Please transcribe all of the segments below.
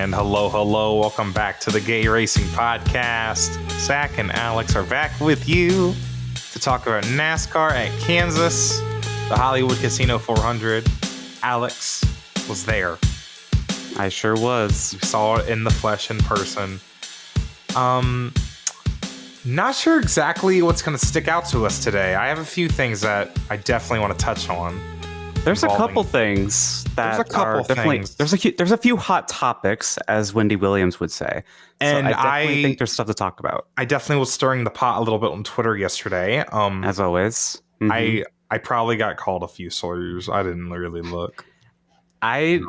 And hello. Welcome back to the Gay Racing Podcast. Zack and Alex are back with you to talk about NASCAR at Kansas, the Hollywood Casino 400. Alex was there. I sure was. You saw it in the flesh in person. Not sure exactly what's going to stick out to us today. I have a few things that I definitely want to touch on. There's a couple things that are definitely. There's a few hot topics, as Wendy Williams would say. And so I definitely think there's stuff to talk about. I definitely was stirring the pot a little bit on Twitter yesterday. As always. Mm-hmm. I probably got called a few slurs. I didn't really look. I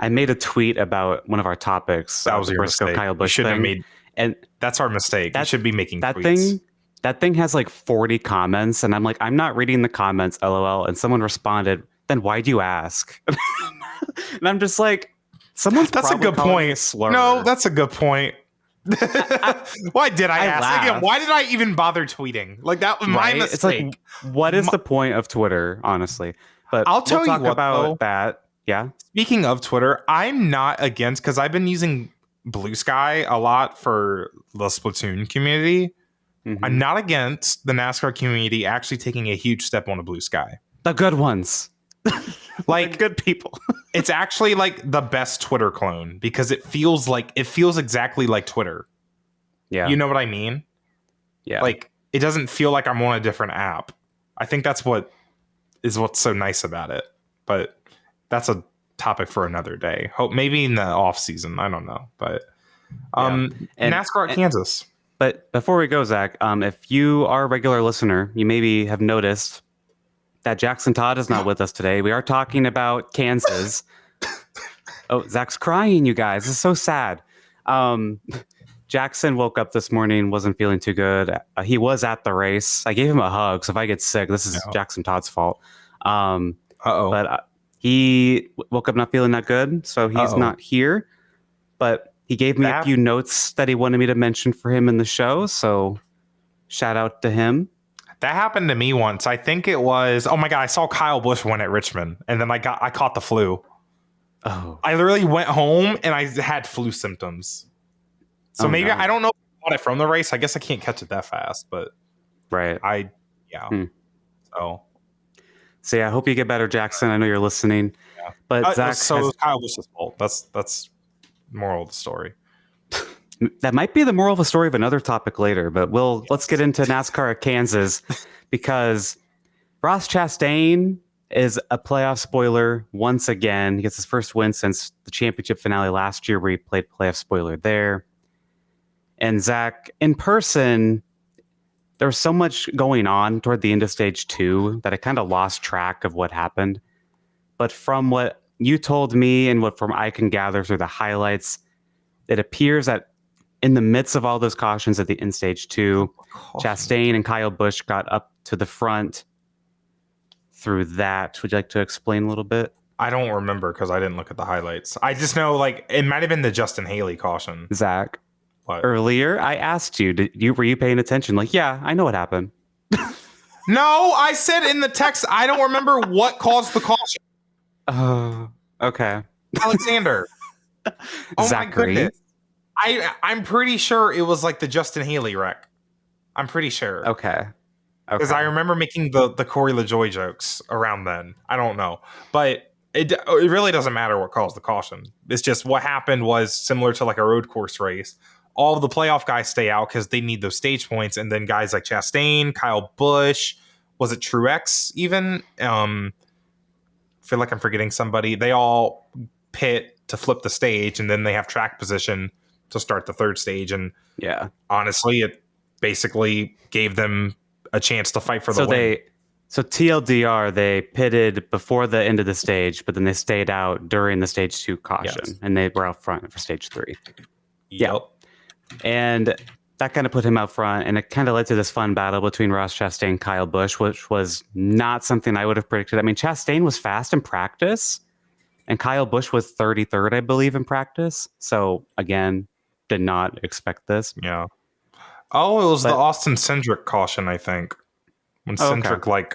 made a tweet about one of our topics. That was your Briscoe mistake. Kyle Busch Shouldn't thing. have made. And that's our mistake. We should be making tweets. That thing has like 40 comments, and I'm like, I'm not reading the comments, LOL. And someone responded, then why'd you ask? And I'm just like, that's a good point. No, that's a good point. Why did I ask? Laughed. Again, why did I even bother tweeting? Like, that was my mistake. It's like, what is the point of Twitter, honestly? But I'll tell you what, about that. Yeah. Speaking of Twitter, I'm not against, because I've been using Blue Sky a lot for the Splatoon community. Mm-hmm. I'm not against the NASCAR community actually taking a huge step on a Blue Sky. The good ones. Like, good people. It's actually like the best Twitter clone, because it feels exactly like Twitter. Yeah. You know what I mean? Yeah. Like, it doesn't feel like I'm on a different app. I think that's what's so nice about it. But that's a topic for another day. Hope maybe in the off season. I don't know. But NASCAR at Kansas. But before we go, Zach, if you are a regular listener, you maybe have noticed that Jackson Todd is not with us today. We are talking about Kansas. Oh, Zach's crying, you guys. This is so sad. Jackson woke up this morning, wasn't feeling too good. He was at the race. I gave him a hug, so if I get sick, this is Jackson Todd's fault. But he woke up not feeling that good, so he's not here. But he gave me a few notes that he wanted me to mention for him in the show, so shout out to him. That happened to me once. I think it was, oh my God, I saw Kyle Busch win at Richmond, and then I caught the flu. Oh. I literally went home and I had flu symptoms. So maybe I don't know if I got it from the race. I guess I can't catch it that fast, but right. So yeah, I hope you get better, Jackson. I know you're listening. Yeah. But Zach, it was Kyle Busch's fault. That's moral of the story. That might be the moral of the story of another topic later, but let's get into NASCAR at Kansas, because Ross Chastain is a playoff spoiler once again. He gets his first win since the championship finale last year, where he played playoff spoiler there. And Zach, in person, there was so much going on toward the end of stage 2 that I kind of lost track of what happened. But from what you told me and from I can gather through the highlights, it appears that in the midst of all those cautions at the end stage 2, Chastain and Kyle Busch got up to the front through that. Would you like to explain a little bit? I don't remember, because I didn't look at the highlights. I just know, like, it might have been the Justin Haley caution. Zach, earlier I asked you, were you paying attention? Like, yeah, I know what happened. No, I said in the text, I don't remember what caused the caution. Oh, okay. Alexander. Oh Zach my goodness. I'm pretty sure it was like the Justin Haley wreck. I'm pretty sure. Okay. Because I remember making the Corey LaJoie jokes around then. I don't know. But it really doesn't matter what caused the caution. It's just what happened was similar to like a road course race. All of the playoff guys stay out because they need those stage points. And then guys like Chastain, Kyle Busch, was it Truex even? I feel like I'm forgetting somebody. They all pit to flip the stage, and then they have track position to start the third stage. And honestly, it basically gave them a chance to fight for the win. So TLDR, they pitted before the end of the stage, but then they stayed out during the stage 2 caution, and they were out front for stage 3. Yep. Yeah. And that kind of put him out front, and it kind of led to this fun battle between Ross Chastain and Kyle Busch, which was not something I would have predicted. I mean, Chastain was fast in practice, and Kyle Busch was 33rd, I believe, in practice. So, again, did not expect this. Yeah. Oh, it was the Austin Cindric caution, I think. When Cindric,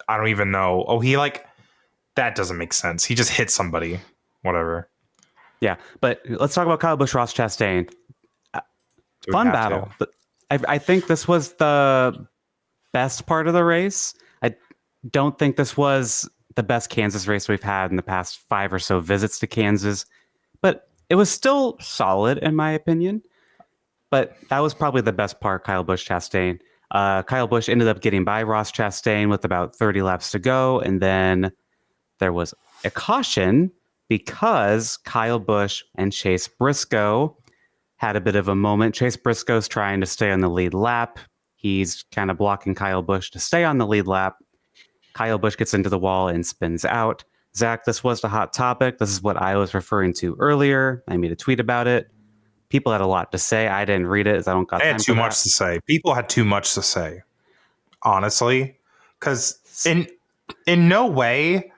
I don't even know. Oh, he, that doesn't make sense. He just hit somebody. Whatever. Yeah, but let's talk about Kyle Busch, Ross Chastain. We Fun have battle. to. But I think this was the best part of the race. I don't think this was the best Kansas race we've had in the past 5 or so visits to Kansas, but it was still solid in my opinion. But that was probably the best part, Kyle Busch Chastain. Kyle Busch ended up getting by Ross Chastain with about 30 laps to go, and then there was a caution because Kyle Busch and Chase Briscoe had a bit of a moment. Chase Briscoe's trying to stay on the lead lap. He's kind of blocking Kyle Busch to stay on the lead lap. Kyle Busch gets into the wall and spins out. Zach, this was the hot topic. This is what I was referring to earlier. I made a tweet about it. People had a lot to say. I didn't read it as I don't got They time had too for much that. to say. People had too much to say, honestly, because in no way,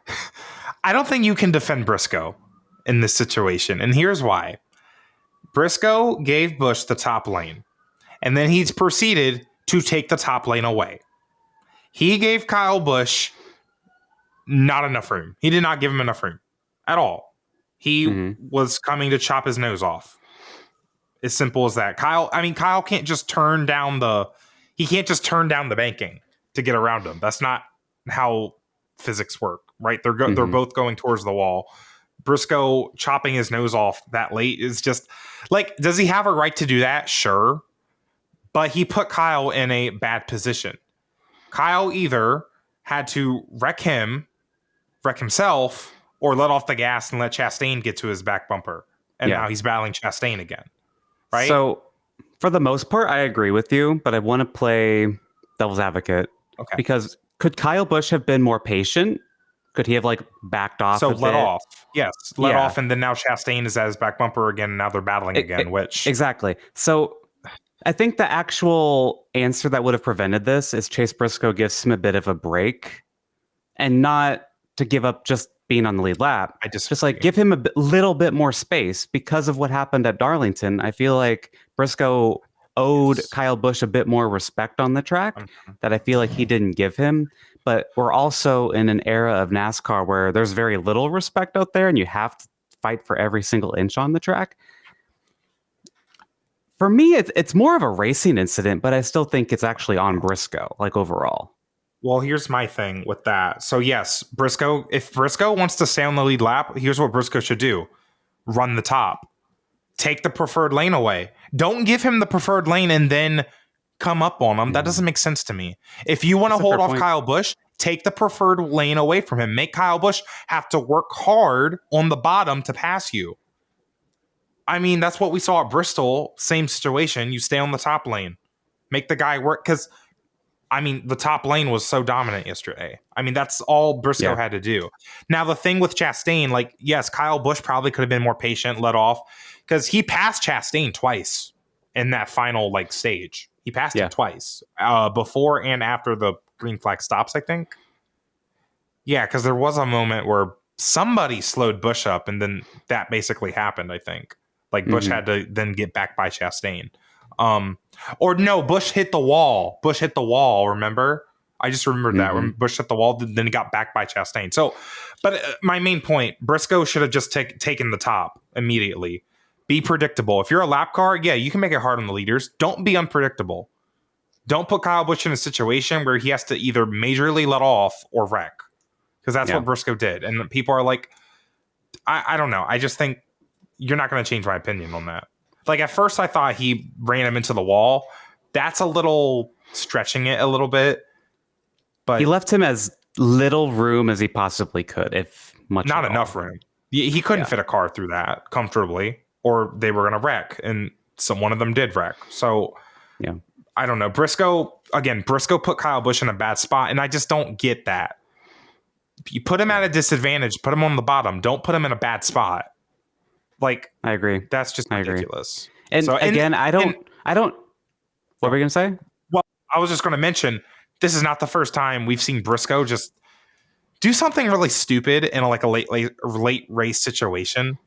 I don't think you can defend Briscoe in this situation, and here's why. Briscoe gave Busch the top lane, and then he's proceeded to take the top lane away. He gave Kyle Busch not enough room. He did not give him enough room at all. He was coming to chop his nose off. As simple as that. Kyle can't just turn down the banking to get around him. That's not how physics work, right? They're both going towards the wall. Briscoe chopping his nose off that late is just like, does he have a right to do that? Sure. But he put Kyle in a bad position. Kyle either had to wreck himself, or let off the gas and let Chastain get to his back bumper. And now he's battling Chastain again. Right? So, for the most part, I agree with you, but I want to play devil's advocate. Okay. Because could Kyle Busch have been more patient? Could he have backed off? So a let bit? off. Yes. Let off. And then now Chastain is at his back bumper again. And now they're battling again, which. Exactly. So I think the actual answer that would have prevented this is Chase Briscoe gives him a bit of a break and not to give up just being on the lead lap. Just give him a little bit more space because of what happened at Darlington. I feel like Briscoe owed Kyle Busch a bit more respect on the track that I feel like he didn't give him. But we're also in an era of NASCAR where there's very little respect out there and you have to fight for every single inch on the track. For me, it's more of a racing incident, but I still think it's actually on Briscoe, overall. Well, here's my thing with that. So yes, if Briscoe wants to stay on the lead lap, here's what Briscoe should do. Run the top. Take the preferred lane away. Don't give him the preferred lane and then come up on him. That doesn't make sense to me. If you want to hold off Kyle Busch, take the preferred lane away from him. Make Kyle Busch have to work hard on the bottom to pass you. I mean, that's what we saw at Bristol. Same situation. You stay on the top lane. Make the guy work, because the top lane was so dominant yesterday. That's all Briscoe had to do. Now, the thing with Chastain, yes, Kyle Busch probably could have been more patient, let off, because he passed Chastain twice in that final stage. He passed him twice, before and after the green flag stops, I think. Yeah, because there was a moment where somebody slowed Busch up, and then that basically happened, I think. Busch had to then get back by Chastain. Or no, Busch hit the wall. Remember? I just remembered that when Busch hit the wall, then he got back by Chastain. So, but my main point, Briscoe should have just taken the top immediately. Be predictable. If you're a lap car, you can make it hard on the leaders. Don't be unpredictable. Don't put Kyle Busch in a situation where he has to either majorly let off or wreck, because that's what Briscoe did. And people are like, I don't know. I just think you're not going to change my opinion on that. At first I thought he ran him into the wall. That's a little stretching it a little bit. But he left him as little room as he possibly could, if much. Not enough room. He couldn't fit a car through that comfortably, or they were going to wreck. And one of them did wreck. So I don't know. Briscoe put Kyle Busch in a bad spot, and I just don't get that. You put him at a disadvantage, put him on the bottom. Don't put him in a bad spot. I agree. That's just ridiculous. And so, again, I don't. What were you going to say? Well, I was just going to mention, this is not the first time we've seen Briscoe just do something really stupid in a late race situation.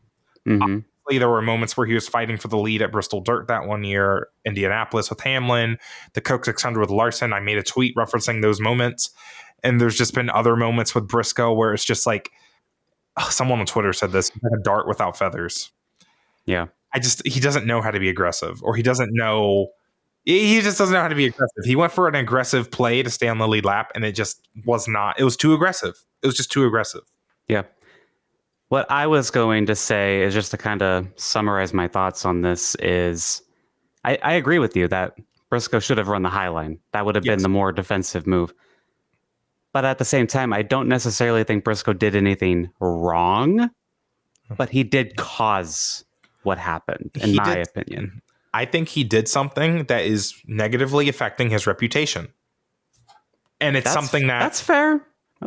Obviously, there were moments where he was fighting for the lead at Bristol Dirt that one year, Indianapolis with Hamlin, the Coke 600 with Larson. I made a tweet referencing those moments. And there's just been other moments with Briscoe where it's just someone on Twitter said this, a dart without feathers. Yeah. He doesn't know how to be aggressive, or he just doesn't know how to be aggressive. He went for an aggressive play to stay on the lead lap, and it was too aggressive. It was just too aggressive. Yeah. What I was going to say is, just to kind of summarize my thoughts on this, is I agree with you that Briscoe should have run the high line. That would have been Yes. the more defensive move. But at the same time, I don't necessarily think Briscoe did anything wrong, but he did cause what happened, in my opinion. I think he did something that is negatively affecting his reputation. And it's something that's fair.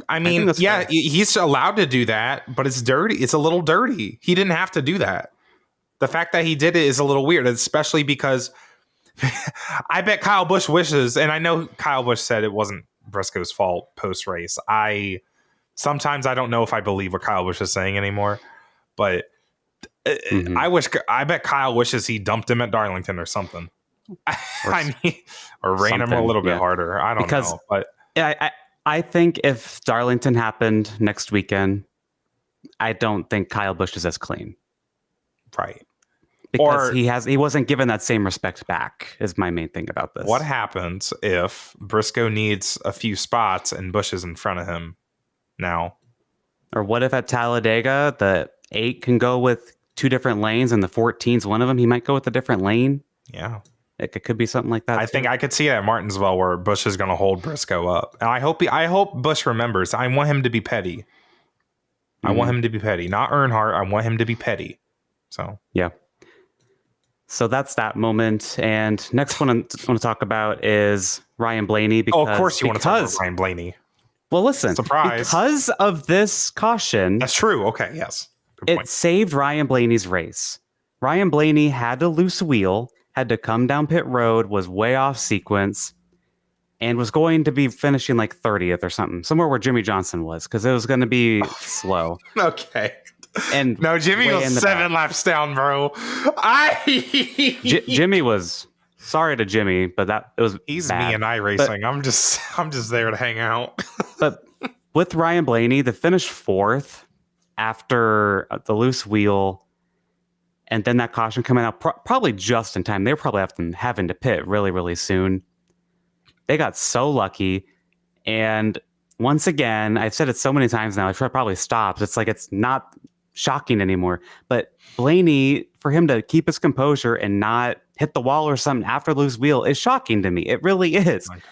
I mean, fair. He's allowed to do that, but it's dirty. It's a little dirty. He didn't have to do that. The fact that he did it is a little weird, especially because I bet Kyle Busch wishes, and I know Kyle Busch said it wasn't Briscoe's fault post-race. Sometimes I don't know if I believe what Kyle Busch is saying anymore, but I bet Kyle wishes he dumped him at Darlington or something. Or ran him a little bit harder. I don't know. But I think if Darlington happened next weekend, I don't think Kyle Busch is as clean. Right. Because he wasn't given that same respect back, is my main thing about this. What happens if Briscoe needs a few spots and Busch is in front of him now? Or what if at Talladega, the 8 can go with 2 different lanes and the 14's one of them? He might go with a different lane. Yeah. It could be something like that. I think I could see it at Martinsville where Busch is going to hold Briscoe up. And I hope Busch remembers. I want him to be petty. I want him to be petty. Not Earnhardt. I want him to be petty. So, yeah. So that's that moment. And next one I want to talk about is Ryan Blaney. Of course you want to talk about Ryan Blaney. Well, listen. Surprise. Because of this caution. That's true. Okay, yes. It saved Ryan Blaney's race. Ryan Blaney had to loose wheel, had to come down pit road, was way off sequence, and was going to be finishing like 30th or something, somewhere where Jimmy Johnson was, because it was going to be slow. Okay. And no, Jimmy was 7 laps down, bro. Jimmy was, sorry to Jimmy, but he's bad. me and I racing. But, I'm just there to hang out. But with Ryan Blaney, the finish 4th after the loose wheel, and then that caution coming out probably just in time. They were probably having to pit really, really soon. They got so lucky. And once again, I've said it so many times now, I should probably stop. It's like, it's not shocking anymore. But Blaney, for him to keep his composure and not hit the wall or something after loose wheel is shocking to me. It really is. Okay.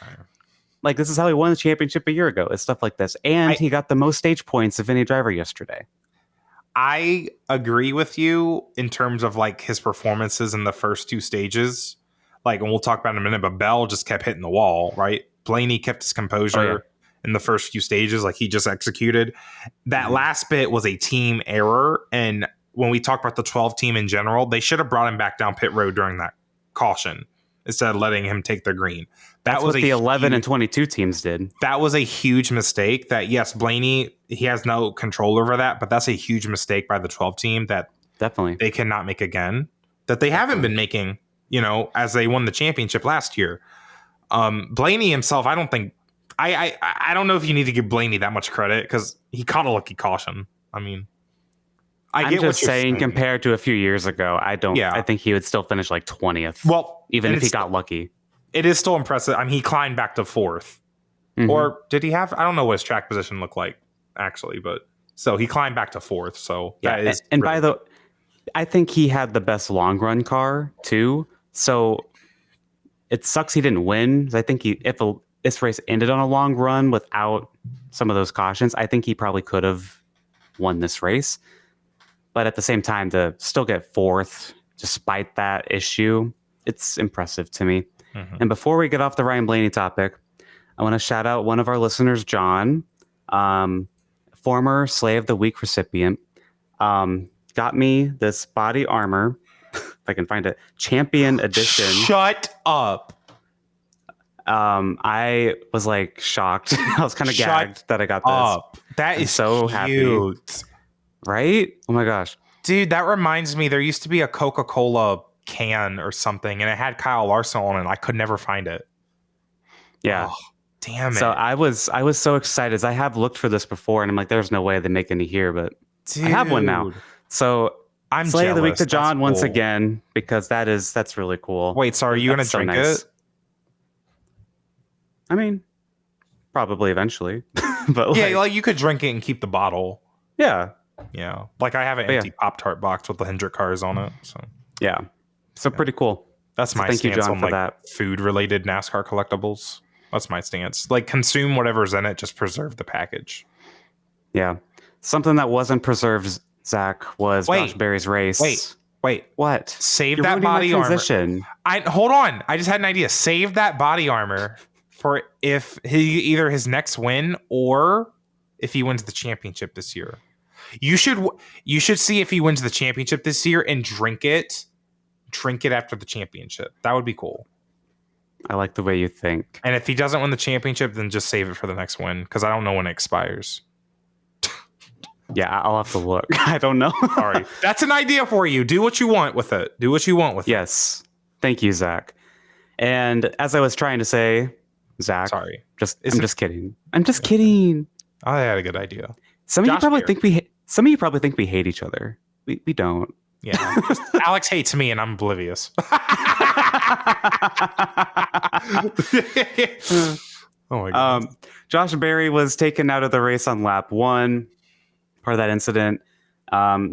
Like, this is how he won the championship a year ago. It's stuff like this. And he got the most stage points of any driver yesterday. I agree with you in terms of like his performances in the first 2 stages. Like, and we'll talk about it in a minute, but Bell just kept hitting the wall, right? Blaney kept his composure in the first few stages, like he just executed. That last bit was a team error. And when we talk about the 12 team in general, they should have brought him back down pit road during that caution instead of letting him take the green. That's what the 11 and 22 teams did. That was a huge mistake that, yes, Blaney, he has no control over that, but that's a huge mistake by the 12 team that definitely they cannot make again, that they haven't been making, as they won the championship last year. Blaney himself, I don't think, I don't know if you need to give Blaney that much credit because he caught a lucky caution. I mean, I'm just saying, compared to a few years ago, I think he would still finish like 20th. Well, even if he got lucky. It is still impressive. I mean, he climbed back to 4th. Mm-hmm. Or did he have, I don't know what his track position looked like, actually, but so he climbed back to 4th. So that is. And really I think he had the best long run car too. So it sucks he didn't win. I think if this race ended on a long run without some of those cautions, I think he probably could have won this race. But at the same time, to still get 4th, despite that issue, it's impressive to me. Mm-hmm. And before we get off the Ryan Blaney topic, I want to shout out one of our listeners, John, former Slave of the Week recipient, got me this body armor, if I can find it, Champion Edition. Shut up. I was like shocked. I was kind of gagged that I got this. Up. That is so cute. Happy. Right? Oh my gosh. Dude, that reminds me, there used to be a Coca-Cola can or something, and it had Kyle Larson on it. I could never find it. Yeah. Oh, damn it. So I was so excited. I have looked for this before, and I'm like, there's no way they make any here, but dude. I have one now. So I'm Slay of the week jealous. to That's John once cool. again, because that's really cool. Wait, so are you gonna That's so drink nice. it? I mean, probably eventually, but Yeah, like, like you could drink it and keep the bottle. yeah, Yeah, like I have an but empty Pop-Tart box with the Hendrick cars on it. So yeah. So pretty cool. that's So my thank you, stance John, on for like that. food-related NASCAR collectibles. That's my stance. Like consume whatever's in it, just preserve the package. Yeah. Something that wasn't preserved, Zach, was Josh Wait, Berry's race. wait. What? Save You're that ruining my body armor. transition. Hold on. I just had an idea. Save that body armor for if either his next win or if he wins the championship this year. You should see if he wins the championship this year and drink it. Drink it after the championship. That would be cool. I like the way you think. And if he doesn't win the championship, then just save it for the next win because I don't know when it expires. Yeah, I'll have to look. I don't know. Sorry. That's an idea for you. Do what you want with it. Do what you want with it. Yes. Thank you, Zach. And as I was trying to say, Zach, Sorry. I'm just kidding. I'm just kidding. I had a good idea. Some of you Josh probably Berry. think we hate each other. We don't. Yeah. Alex hates me and I'm oblivious. Oh my god. Josh Berry was taken out of the race on lap 1. Part of that incident.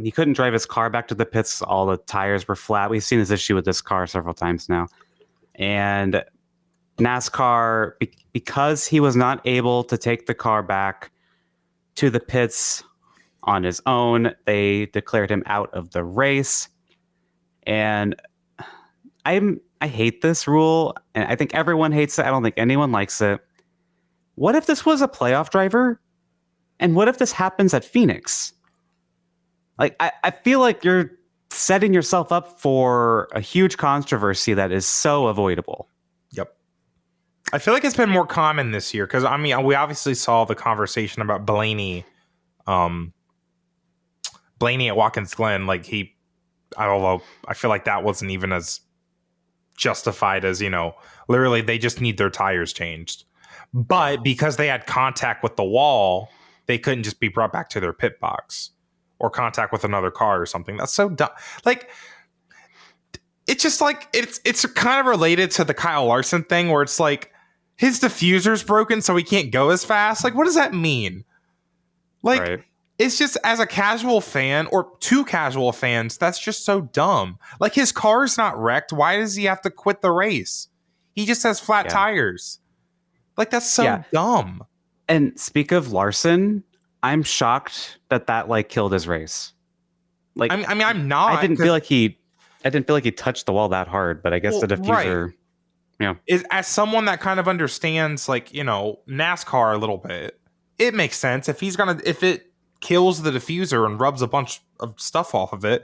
He couldn't drive his car back to the pits. All the tires were flat. We've seen this issue with this car several times now. And NASCAR, because he was not able to take the car back to the pits on his own, they declared him out of the race. And I hate this rule, and I think everyone hates it. I don't think anyone likes it. What if this was a playoff driver? And what if this happens at Phoenix? Like, I feel like you're setting yourself up for a huge controversy that is so avoidable. Yep. I feel like it's been more common this year because, I mean, we obviously saw the conversation about Blaney at Watkins Glen. Like, although I feel like that wasn't even as justified as, literally they just need their tires changed. But because they had contact with the wall, they couldn't just be brought back to their pit box or contact with another car or something. That's so dumb. Like, it's just like, it's kind of related to the Kyle Larson thing where it's like his diffuser's broken so he can't go as fast. Like, what does that mean? Like, Right. It's just, as a casual fan or two casual fans, that's just so dumb. Like, his car's not wrecked. Why does he have to quit the race? He just has flat tires. Like, that's so dumb. And speak of Larson, I'm shocked that like killed his race. Like, I mean, I'm not. I didn't feel like he touched the wall that hard, but I guess the diffuser. Right. Yeah. As someone that kind of understands, like, NASCAR a little bit, it makes sense. If it kills the diffuser and rubs a bunch of stuff off of it,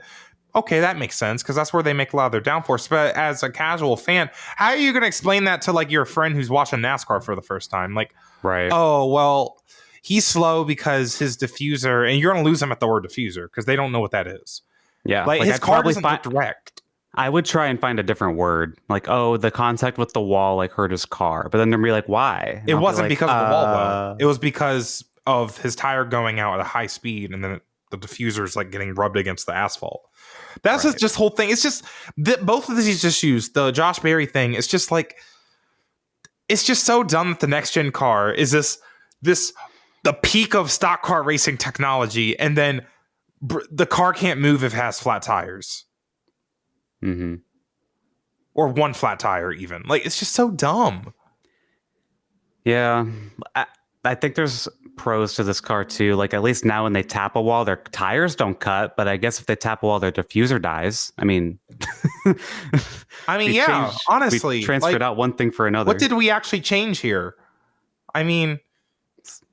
okay, that makes sense because that's where they make a lot of their downforce. But as a casual fan, how are you going to explain that to like your friend who's watching NASCAR for the first time? Like, right. Oh, well, he's slow because his diffuser, and you're going to lose him at the word diffuser because they don't know what that is. Yeah. Like his car doesn't look direct. I would try and find a different word. Like, oh, the contact with the wall like hurt his car. But then they'll be like, why? And it I'll wasn't like, because of the wall, though. It was because of his tire going out at a high speed and then the diffuser's like getting rubbed against the asphalt. That's just whole thing. It's just both of these issues, the Josh Berry thing, it's just like, it's just so dumb that the next gen car is the peak of stock car racing technology, and then the car can't move if it has flat tires. Mm-hmm. Or one flat tire, even. Like, it's just so dumb. Yeah. I think there's pros to this car too. Like, at least now when they tap a wall, their tires don't cut, but I guess if they tap a wall, their diffuser dies. I mean, honestly, we transferred out one thing for another. What did we actually change here? I mean,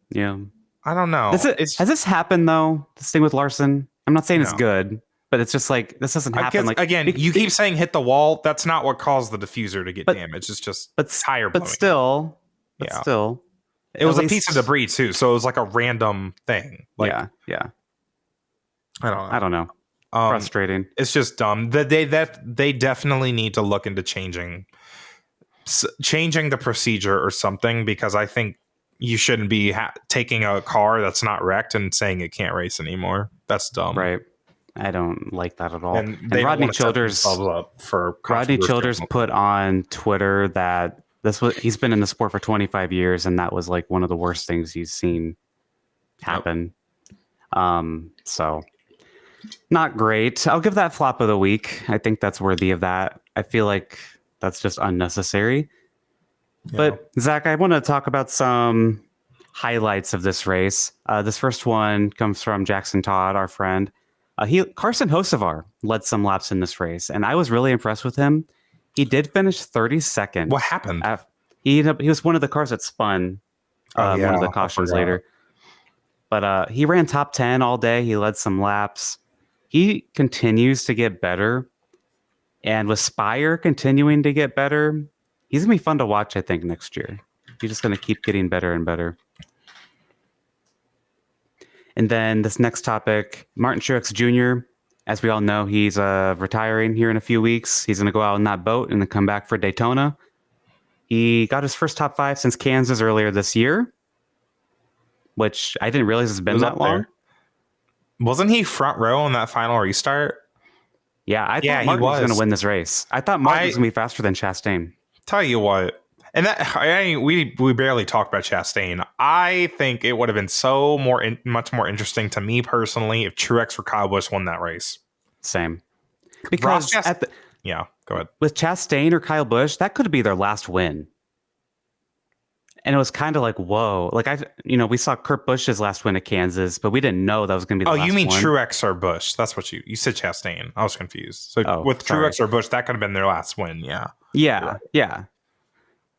yeah, I don't know. Has this happened though? This thing with Larson? I'm not saying it's good, but it's just like, this doesn't happen. Like, again, you keep saying hit the wall. That's not what caused the diffuser to get damaged. It's just tire blowing. But still. It was a piece of debris too, so it was like a random thing. Like, yeah. I don't know. Frustrating. It's just dumb. They definitely need to look into changing the procedure or something, because I think you shouldn't be taking a car that's not wrecked and saying it can't race anymore. That's dumb. Right. I don't like that at all. And And they don't Rodney want to set Childers, themselves up for Rodney controversial. Childers put on Twitter that he's been in the sport for 25 years, and that was like one of the worst things he's seen happen. So not great. I'll give that flop of the week. I think that's worthy of that. I feel like that's just unnecessary. But Zach, I want to talk about some highlights of this race. This first one comes from Jackson Todd, our friend. Carson Hocevar led some laps in this race, and I was really impressed with him. He did finish 32nd. What happened? He was one of the cars that spun one of the cautions later. But he ran top 10 all day. He led some laps. He continues to get better. And with Spire continuing to get better, he's going to be fun to watch, I think, next year. He's just going to keep getting better and better. And then this next topic, Martin Truex Jr., as we all know, he's retiring here in a few weeks. He's going to go out on that boat and then come back for Daytona. He got his first top 5 since Kansas earlier this year, which I didn't realize has been that long. Wasn't he front row in that final restart? Yeah, I thought Martin was going to win this race. I thought Martin was going to be faster than Chastain. Tell you what, and we barely talked about Chastain. I think it would have been much more interesting to me personally if Truex or Kyle Busch won that race. Same, because go ahead. With Chastain or Kyle Busch, that could be their last win. And it was kind of like, whoa. Like, we saw Kurt Busch's last win at Kansas, but we didn't know that was going to be the last one. Oh, you mean one. Truex or Busch? That's what you said Chastain. I was confused. So with Truex or Busch, that could have been their last win. Yeah. Yeah. Yeah.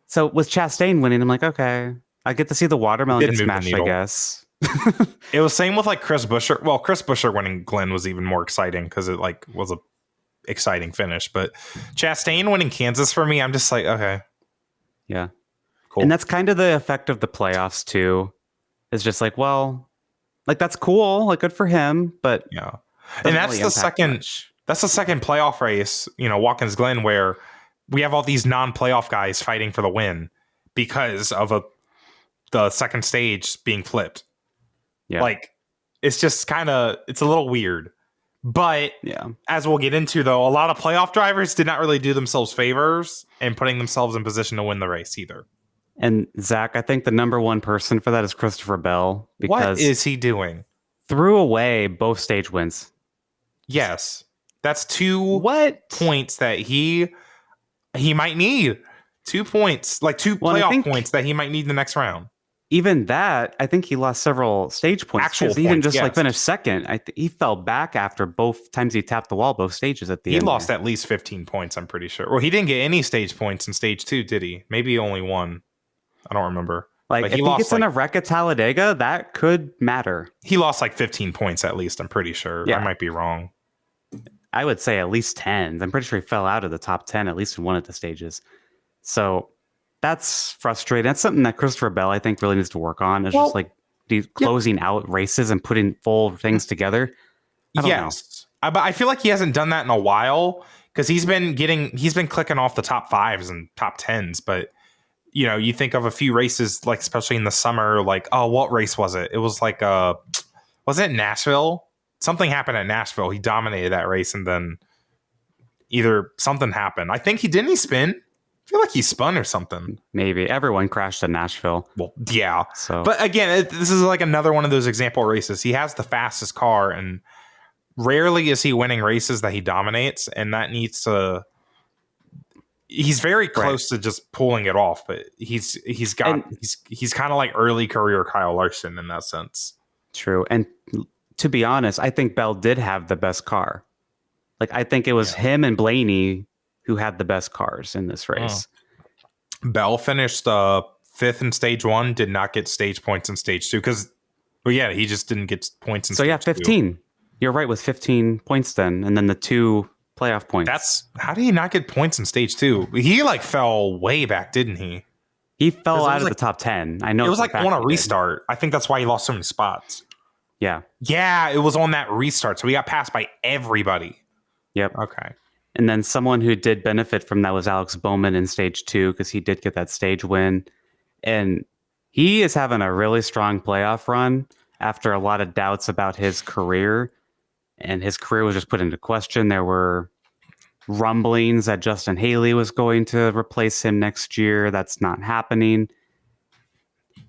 So with Chastain winning, I'm like, okay, I get to see the watermelon get smashed, I guess. It was same with like Chris Buescher. Well, Chris Buescher winning Glenn was even more exciting because it like was a exciting finish. But Chastain winning Kansas for me, I'm just like, okay. Yeah. Cool. And that's kind of the effect of the playoffs too. It's just like, well, like that's cool, like good for him, but yeah. And that's really the second much. That's the second playoff race, Watkins Glen, where we have all these non-playoff guys fighting for the win because of the second stage being flipped. Yeah. Like it's just it's a little weird. But as we'll get into though, a lot of playoff drivers did not really do themselves favors in putting themselves in position to win the race either. And Zach, I think the number one person for that is Christopher Bell. What is he doing? Threw away both stage wins. Yes. That's 2 points that he might need. 2 points, like 2 playoff points that he might need in the next round. Even that, I think he lost several stage points. Actual points, he didn't just finish second. He fell back after both times he tapped the wall, both stages at the end. He lost at least 15 points, I'm pretty sure. Well, he didn't get any stage points in stage 2, did he? Maybe only 1. I don't remember. Like if he gets in a wreck at Talladega, that could matter. He lost like 15 points at least, I'm pretty sure. Yeah. I might be wrong. I would say at least 10. I'm pretty sure he fell out of the top 10, at least in one of the stages. So that's frustrating. That's something that Christopher Bell, I think, really needs to work on. It's just like closing out races and putting full things together. Yes. But I feel like he hasn't done that in a while because he's been clicking off the top 5s and top 10s, but you think of a few races, like especially in the summer, like, oh, what race was it? It was like, was it Nashville? Something happened at Nashville. He dominated that race, and then either something happened. I think didn't he spin? I feel like he spun or something. Maybe everyone crashed in Nashville. Well, yeah. So, but again, this is like another one of those example races. He has the fastest car, and rarely is he winning races that he dominates, and that needs to. He's very close to just pulling it off, but he's kind of like early career Kyle Larson in that sense. True. And to be honest, I think Bell did have the best car. Like I think it was him and Blaney who had the best cars in this race. Bell finished 5th in stage 1, did not get stage points in stage 2 because he just didn't get points in stage 15. 2. You're right with 15 points then, and then the 2 playoff points. That's how did he not get points in stage 2? He fell way back, didn't he? He fell out of the top 10. I know it was like on a restart. I think that's why he lost so many spots. Yeah. Yeah, it was on that restart. So he got passed by everybody. Yep. Okay. And then someone who did benefit from that was Alex Bowman in stage 2 because he did get that stage win. And he is having a really strong playoff run after a lot of doubts about his career. and his career was just put into question. There were rumblings that Justin Haley was going to replace him next year. That's not happening.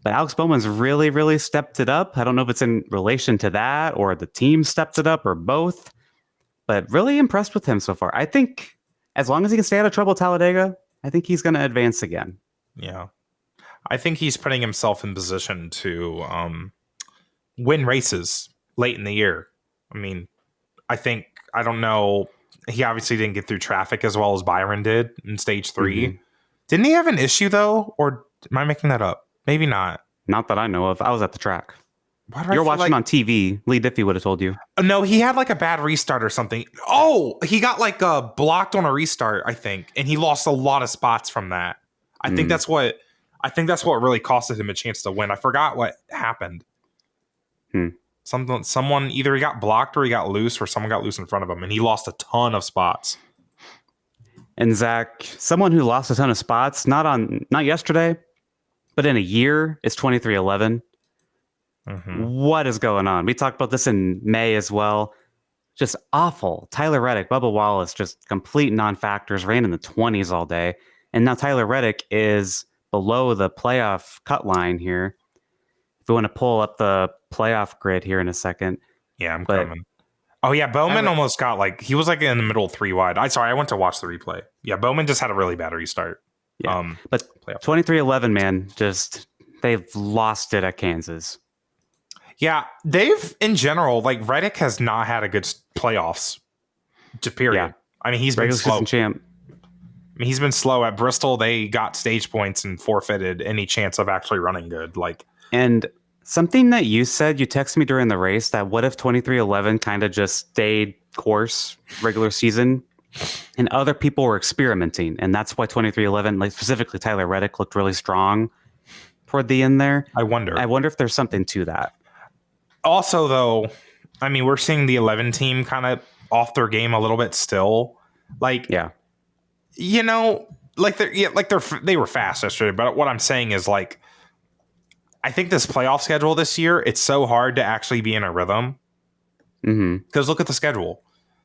But Alex Bowman's really, really stepped it up. I don't know if it's in relation to that or the team stepped it up or both, but really impressed with him so far. I think as long as he can stay out of trouble at Talladega, I think he's going to advance again. Yeah. I think he's putting himself in position to win races late in the year. I mean, I don't know. He obviously didn't get through traffic as well as Byron did in stage 3. Mm-hmm. Didn't he have an issue though? Or am I making that up? Maybe not. Not that I know of. I was at the track. You're watching on TV. Lee Diffie would have told you. No, he had like a bad restart or something. Oh, he got like blocked on a restart, I think, and he lost a lot of spots from that. I think that's what really costed him a chance to win. I forgot what happened. Someone either he got blocked or he got loose, or someone got loose in front of him, and he lost a ton of spots. And Zack, someone who lost a ton of spots, not yesterday, but in a year, is 2311. Mm-hmm. What is going on? We talked about this in May as well. Just awful. Tyler Reddick, Bubba Wallace, just complete non-factors, ran in the 20s all day. And now Tyler Reddick is below the playoff cut line here. If we want to pull up the playoff grid here in a second. Yeah, I'm coming. Oh, yeah, Bowman almost got he was in the middle 3 wide. I went to watch the replay. Yeah, Bowman just had a really bad restart. Yeah, but 2311, man, they've lost it at Kansas. Yeah, they've, in general, Reddick has not had a good playoffs, period. Yeah. I mean, he's been slow. Champ. I mean, he's been slow. At Bristol, they got stage points and forfeited any chance of actually running good. And something that you said, you texted me during the race, that what if 2311 kind of just stayed course regular season and other people were experimenting, and that's why 2311, specifically Tyler Reddick, looked really strong toward the end there. I wonder if there's something to that. Also, though, I mean, we're seeing the 11 team kind of off their game a little bit still. They were fast yesterday. But what I'm saying is, I think this playoff schedule this year, it's so hard to actually be in a rhythm. Because look at the schedule.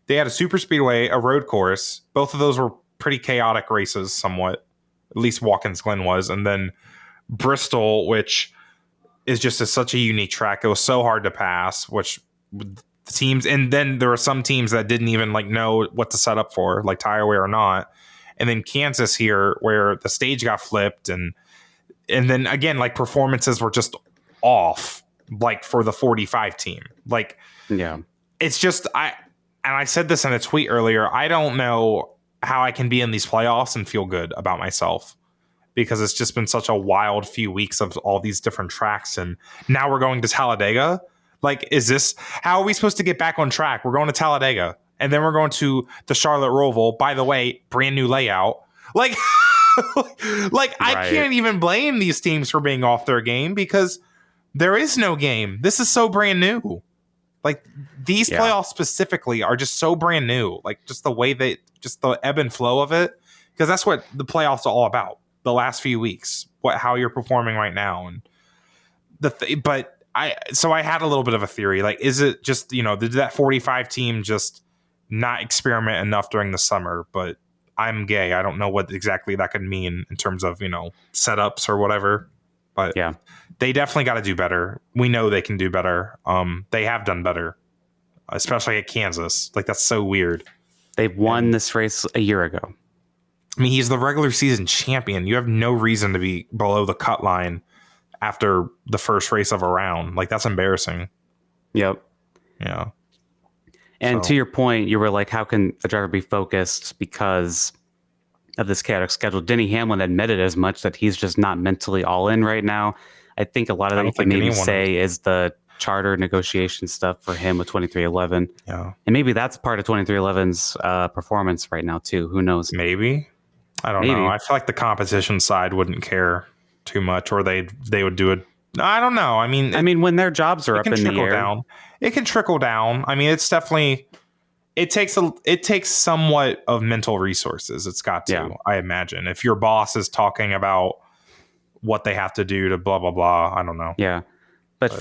They had a super speedway, a road course. Both of those were pretty chaotic races, somewhat. At least Watkins Glen was, and then Bristol, which is just such a unique track. It was so hard to pass, which the teams, and then there were some teams that didn't even know what to set up for, like tire wear or not. And then Kansas here, where the stage got flipped, and then again, performances were just off, for the 45 team. It's just I said this in a tweet earlier. I don't know how I can be in these playoffs and feel good about myself, because it's just been such a wild few weeks of all these different tracks. And now we're going to Talladega. How are we supposed to get back on track? We're going to Talladega, and then we're going to the Charlotte Roval. By the way, brand new layout. I can't even blame these teams for being off their game, because there is no game. This is so brand new. These playoffs specifically are just so brand new. Just the way just the ebb and flow of it, because that's what the playoffs are all about. The last few weeks, how you're performing right now, and I had a little bit of a theory. Is it just did that 45 team just not experiment enough during the summer? But I'm gay. I don't know what exactly that could mean in terms of setups or whatever. But yeah, they definitely got to do better. We know they can do better. They have done better, especially at Kansas. That's so weird. They've won this race a year ago. I mean, he's the regular season champion. You have no reason to be below the cut line after the first race of a round. That's embarrassing. Yep. Yeah. And to your point, you were how can the driver be focused because of this chaotic schedule? Denny Hamlin admitted as much, that he's just not mentally all in right now. I think a lot of that you can maybe say is the charter negotiation stuff for him with 2311. Yeah. And maybe that's part of 2311's performance right now too. Who knows? Maybe. I don't know. I feel like the competition side wouldn't care too much, or they would do it. I don't know. I mean, when their jobs are up in the air, it can trickle down. I mean, it's definitely, it takes somewhat of mental resources. It's got to, I imagine, if your boss is talking about what they have to do to blah, blah, blah. I don't know. Yeah. But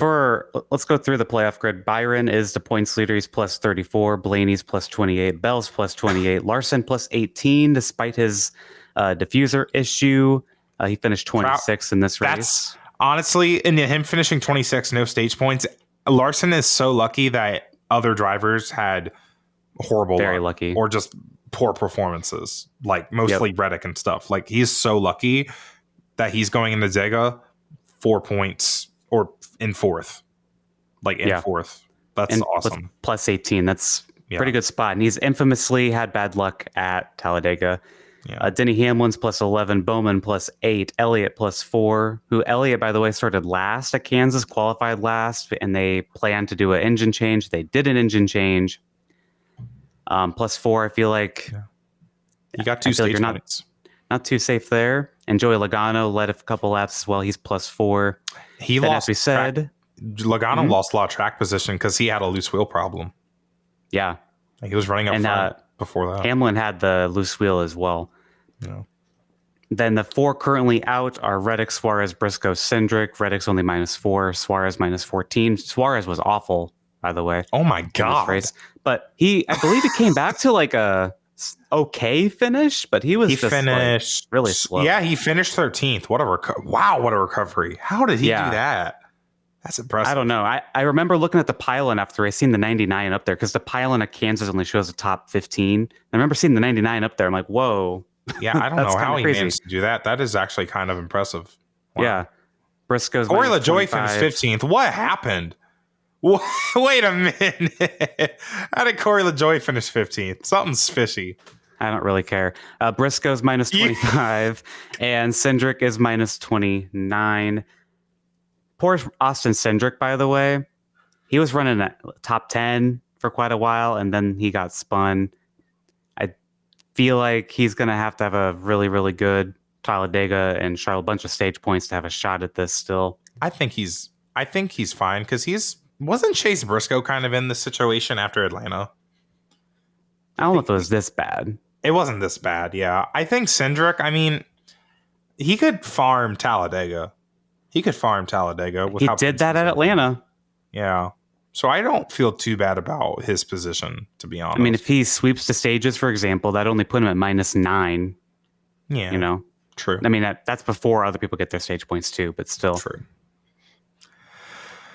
let's go through the playoff grid. Byron is the points leader. He's plus 34. Blaney's plus 28. Bell's plus 28. Larson plus 18, despite his diffuser issue. He finished 26 in this race. That's honestly, and him finishing 26, no stage points. Larson is so lucky that other drivers had horrible Very luck, lucky. or just poor performances, like mostly Reddick and stuff. Like, he's so lucky that he's going into Zega 4 points or in fourth. Like, in fourth. That's awesome. Plus 18. That's pretty good spot. And he's infamously had bad luck at Talladega. Yeah. Denny Hamlin's plus 11, Bowman plus 8, Elliott plus 4, who Elliott, by the way, started last at Kansas, qualified last, and they planned to do an engine change. They did an engine change. Plus 4, I feel like you got 2 stage points. Not too safe there. And Joey Logano led a couple laps as well. He's plus 4. He then, lost, as we said, Logano lost a lot of track position because he had a loose wheel problem. Yeah. He was running up front before that. Hamlin had the loose wheel as well. Yeah. Then the 4 currently out are Reddick, Suarez, Briscoe, Cindric. Reddick's only minus 4. Suarez minus 14. Suarez was awful, by the way. Oh my God. Race. But I believe he came back to like a okay finish, but he finished like really slow. Yeah, he finished 13th. What a recovery. How did he do that? That's impressive. I don't know. I remember looking at the pylon after I seen the 99 up there, because the pylon at Kansas only shows the top 15. I remember seeing the 99 up there. I'm like, whoa. Yeah, I don't know how he managed to do that. That is actually kind of impressive. Wow. Yeah. Briscoe's Corey LaJoie finished 15th. What happened? Wait a minute. How did Corey LaJoie finish 15th? Something's fishy. I don't really care. Briscoe's minus 25 and Cindric is minus 29. Poor Austin Cindric, by the way. He was running at top 10 for quite a while, and then he got spun. I feel like he's going to have a really, really good Talladega and Charlotte, a bunch of stage points to have a shot at this still. I think he's fine, because wasn't Chase Briscoe kind of in this situation after Atlanta? I don't know if it was this bad. It wasn't this bad, yeah. I think Cindric, I mean, he could farm Talladega. He did that at Atlanta. Yeah. So I don't feel too bad about his position, to be honest. I mean, if he sweeps the stages, for example, that only put him at minus 9. Yeah. You know? True. I mean, that's before other people get their stage points too, but still. True.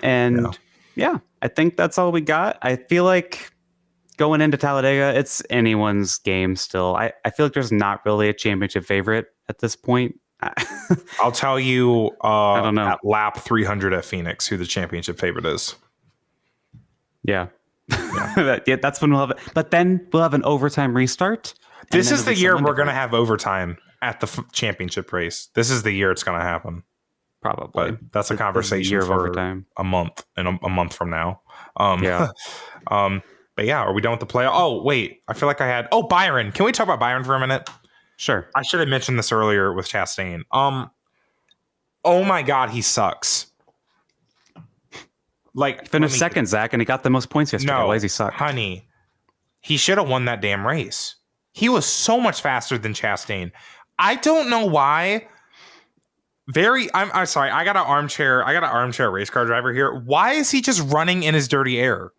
And yeah, I think that's all we got. I feel like going into Talladega, it's anyone's game still. I feel like there's not really a championship favorite at this point. I'll tell you I don't know. At lap 300 at Phoenix who the championship favorite is. Yeah. That's when we'll have it. But then we'll have an overtime restart. This is the year we're going to have overtime at the championship race. This is the year it's going to happen. Probably. But that's a conversation for overtime. A month and a month from now. But yeah, are we done with the play? Oh, wait. I feel like Byron. Can we talk about Byron for a minute? Sure. I should have mentioned this earlier with Chastain. Oh my God, he sucks. Like, he finished second, Zach, and he got the most points yesterday. Why does he suck? Honey, he should have won that damn race. He was so much faster than Chastain. I don't know why. I'm sorry. I got an armchair race car driver here. Why is he just running in his dirty air?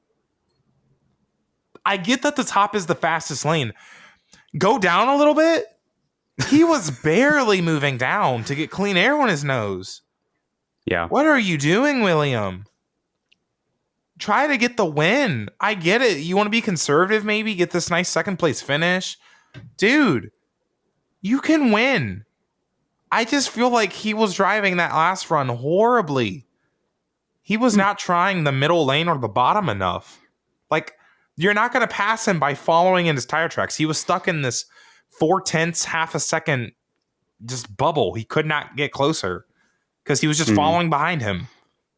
I get that the top is the fastest lane. Go down a little bit. He was barely moving down to get clean air on his nose. Yeah. What are you doing, William? Try to get the win. I get it. You want to be conservative, maybe get this nice second place finish. Dude, you can win. I just feel like he was driving that last run horribly. He was not trying the middle lane or the bottom enough. Like, you're not going to pass him by following in his tire tracks. He was stuck in this 0.4, half a second just bubble. He could not get closer because he was just following behind him.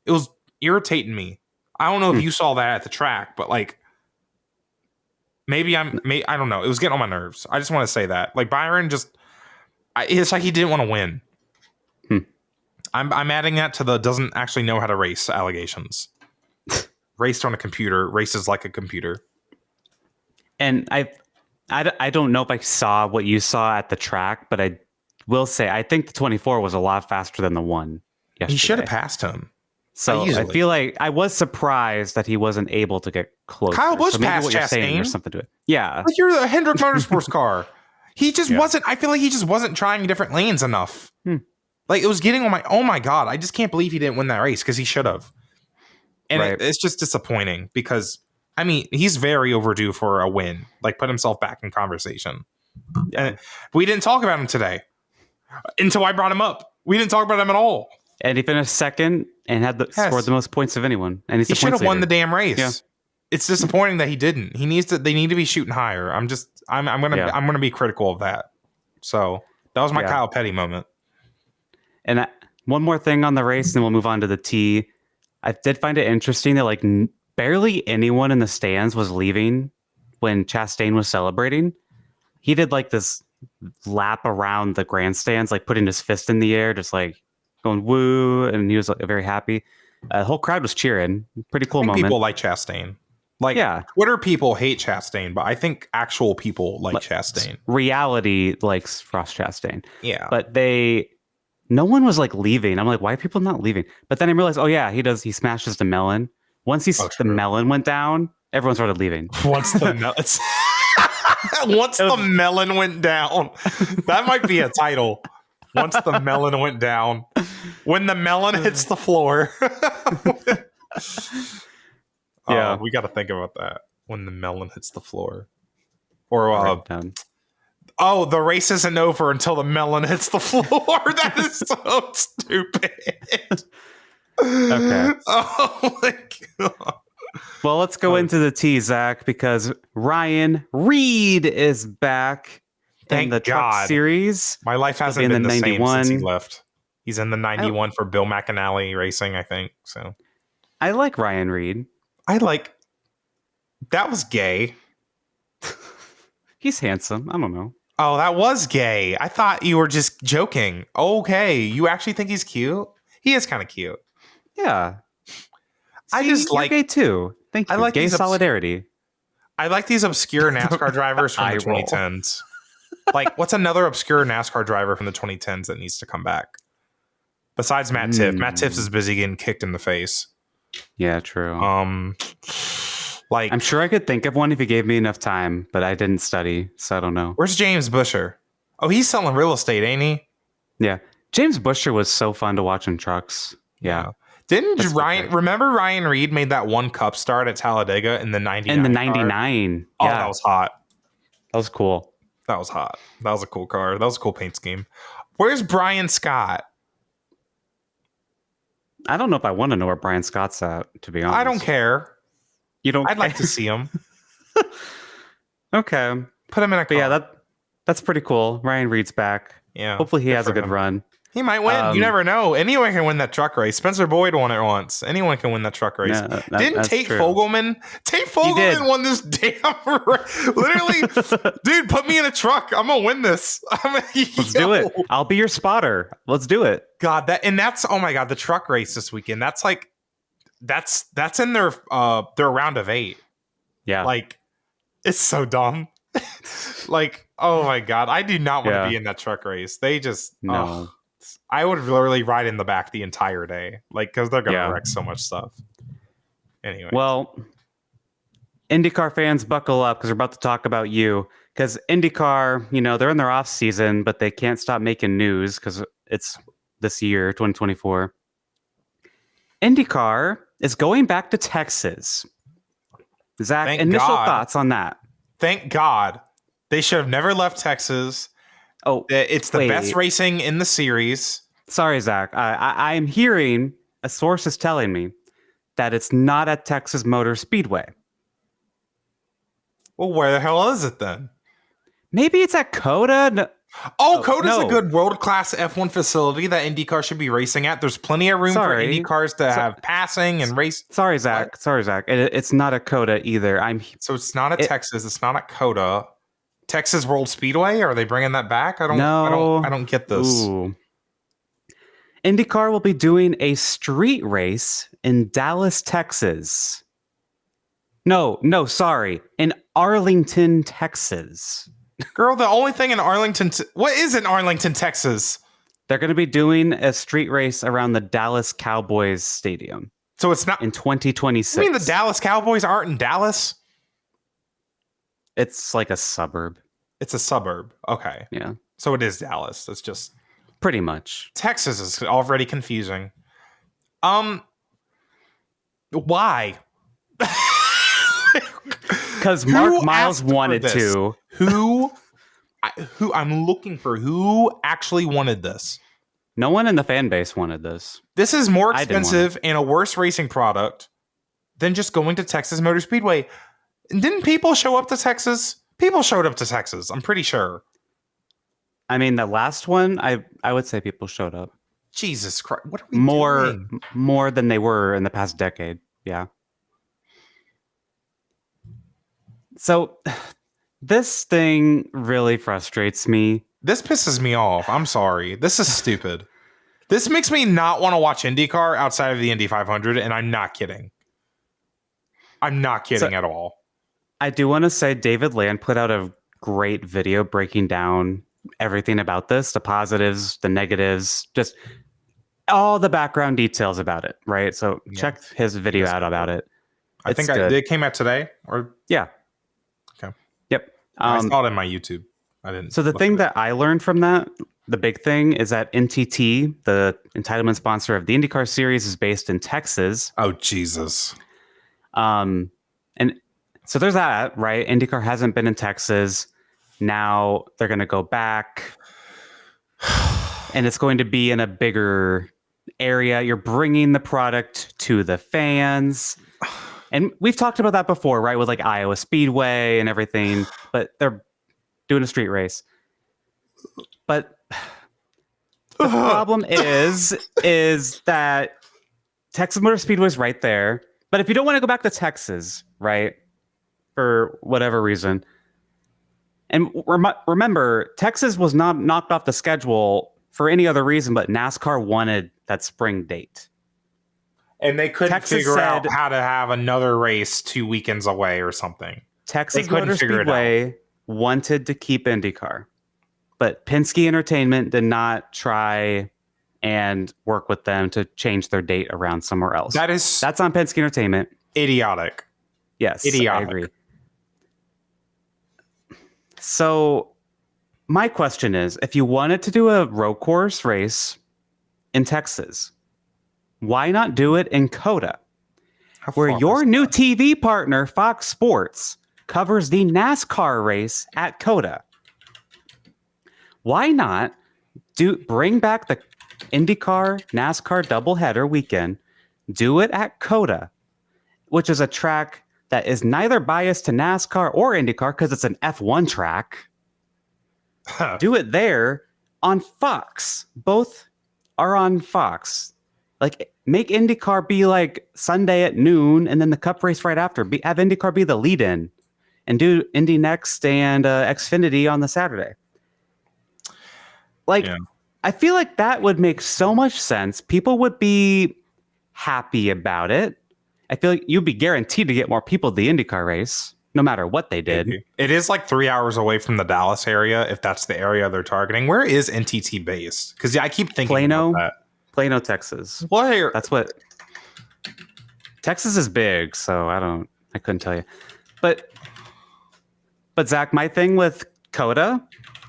It was irritating me. I don't know if you saw that at the track, but like, I don't know. It was getting on my nerves. I just want to say that. Like, Byron it's like he didn't want to win. I'm adding that to the doesn't actually know how to race allegations. Raced on a computer, races like a computer. And I don't know if I saw what you saw at the track, but I will say I think the 24 was a lot faster than the one yesterday. He should have passed him. So I feel like I was surprised that he wasn't able to get closer. Kyle Busch so maybe passed what you're saying, Chastain. there's something to it. Yeah. Like you're a Hendrick Motorsports car. He just wasn't. I feel like he just wasn't trying different lanes enough. Like it was getting on my. Oh my god! I just can't believe he didn't win that race because he should have. And it's just disappointing because I mean he's very overdue for a win. Like put himself back in conversation. And we didn't talk about him today until I brought him up. We didn't talk about him at all. And he finished second and had scored the most points of anyone. And he should have won the damn race. Yeah. It's disappointing that he didn't. He needs to. They need to be shooting higher. I'm gonna be critical of that. So that was my Kyle Petty moment. And one more thing on the race, and then we'll move on to the T. I did find it interesting that like barely anyone in the stands was leaving when Chastain was celebrating. He did like this lap around the grandstands, like putting his fist in the air, just like going woo, and he was like, very happy. The whole crowd was cheering. Pretty cool moment. People like Chastain. Like Twitter people hate Chastain, but I think actual people like Chastain. Reality likes Ross Chastain. Yeah. But no one was like leaving. I'm like, why are people not leaving? But then I realized, oh yeah, he smashes the melon. Once the melon went down, everyone started leaving. Once the melon went down. That might be a title. Once the melon went down. When the melon hits the floor. Yeah, we got to think about that. When the melon hits the floor. Or the race isn't over until the melon hits the floor. That is so stupid. Okay. Oh my god. Well, let's go into the T, Zach, because Ryan Reed is back in the Truck Series. My life hasn't been the same since he left. He's in the 91 for Bill McAnally Racing, I think. So I like Ryan Reed. That was gay. He's handsome. I don't know. Oh, that was gay. I thought you were just joking. Okay, you actually think he's cute? He is kind of cute. Yeah. I just like gay too. Thank you. I like gay solidarity. I like these obscure NASCAR drivers from the 2010s. Like, what's another obscure NASCAR driver from the 2010s that needs to come back? Besides Matt Tiff. Matt Tiff is busy getting kicked in the face. Yeah, true. Like I'm sure I could think of one if you gave me enough time, but I didn't study, so I don't know. Where's James Busher? Oh, he's selling real estate, ain't he? Yeah. James Busher was so fun to watch in trucks. Yeah. Didn't remember Ryan Reed made that one cup start at Talladega in the 99? In the 99. Oh, that was hot. That was cool. That was hot. That was a cool car. That was a cool paint scheme. Where's Brian Scott? I don't know if I want to know where Brian Scott's at, to be honest. I don't care. You don't? I'd like to see him. Okay. Put him in a car. But yeah, that's pretty cool. Ryan Reed's back. Yeah. Hopefully he has a good run. He might win. You never know. Anyone can win that truck race. Spencer Boyd won it once. Anyone can win that truck race. Didn't Tate Fogelman? Tate Fogelman won this damn race. Literally, dude, put me in a truck. I'm gonna win this. Let's do it. I'll be your spotter. Let's do it. God, that's oh my god, the truck race this weekend. That's like that's in their round of 8. Yeah. Like it's so dumb. Like, oh my god, I do not want to be in that truck race. They just no. I would literally ride in the back the entire day, like because they're gonna wreck so much stuff. Anyway, well, IndyCar fans, buckle up because we're about to talk about you. Because IndyCar, they're in their off season, but they can't stop making news because it's this year, 2024. IndyCar is going back to Texas. Zach, initial thoughts on that? Thank God. They should have never left Texas. Oh, it's the best racing in the series. Sorry, Zach. I'm hearing a source is telling me that it's not at Texas Motor Speedway. Well, where the hell is it then? Maybe it's at COTA. No. COTA's a good world-class F1 facility that IndyCar should be racing at. There's plenty of room for IndyCars to have passing and race. Sorry, Zach. It's not at COTA either. So it's not at Texas. It's not at COTA. Texas World Speedway? Are they bringing that back? I don't get this. Ooh. IndyCar will be doing a street race in Dallas, Texas. No, sorry. In Arlington, Texas. Girl, the only thing in Arlington... what is in Arlington, Texas? They're going to be doing a street race around the Dallas Cowboys Stadium So it's not in 2026. I mean, the Dallas Cowboys aren't in Dallas? It's like a suburb. It's a suburb. Okay. Yeah, So it is Dallas. It's just pretty much. Texas is already confusing. Why? Because Mark Miles wanted to. Who I'm looking for who actually wanted this? No one in the fan base wanted this. This is more I didn't want expensive and a worse racing product than just going to Texas Motor Speedway. Didn't people show up to Texas? People showed up to Texas, I'm pretty sure. I mean, the last one, I would say people showed up. Jesus Christ. What are we doing? More than they were in the past decade. Yeah. So this thing really frustrates me. This pisses me off. I'm sorry. This is stupid. This makes me not want to watch IndyCar outside of the Indy 500, and I'm not kidding. I'm not kidding at all. I do want to say David Land put out a great video breaking down everything about this, the positives, the negatives, just all the background details about it, right? So check his video out about it. I think it came out today, or yeah. Okay. Yep. I saw it in my YouTube. I didn't. So the thing that I learned from that, the big thing, is that NTT, the entitlement sponsor of the IndyCar series, is based in Texas. Oh Jesus. And so there's that, right? IndyCar hasn't been in Texas. Now they're going to go back, and it's going to be in a bigger area. You're bringing the product to the fans. And we've talked about that before, right? With like Iowa Speedway and everything, but they're doing a street race. But the problem is that Texas Motor Speedway is right there. But if you don't want to go back to Texas, right, for whatever reason, and remember, Texas was not knocked off the schedule for any other reason, but NASCAR wanted that spring date. And they couldn't figure out how to have another race 2 weekends away or something. Texas Motor Speedway wanted to keep IndyCar, but Penske Entertainment did not try and work with them to change their date around somewhere else. That's on Penske Entertainment. Idiotic. Yes, idiotic. I agree. So my question is, if you wanted to do a road course race in Texas, why not do it in COTA, where your new TV partner, Fox Sports, covers the NASCAR race at COTA? Why not bring back the IndyCar NASCAR doubleheader weekend, do it at COTA, which is a track that is neither biased to NASCAR or IndyCar because it's an F1 track. Do it there on Fox. Both are on Fox. Like, make IndyCar be like Sunday at noon, and then the Cup race right after. Have IndyCar be the lead-in, and do Indy Next and Xfinity on the Saturday. Like, I feel like that would make so much sense. People would be happy about it. I feel like you'd be guaranteed to get more people to the IndyCar race, no matter what they did. It is like 3 hours away from the Dallas area, if that's the area they're targeting. Where is NTT based? Because I keep thinking about that. Plano, Texas. Where? That's what. Texas is big, so I couldn't tell you. But Zach, my thing with COTA,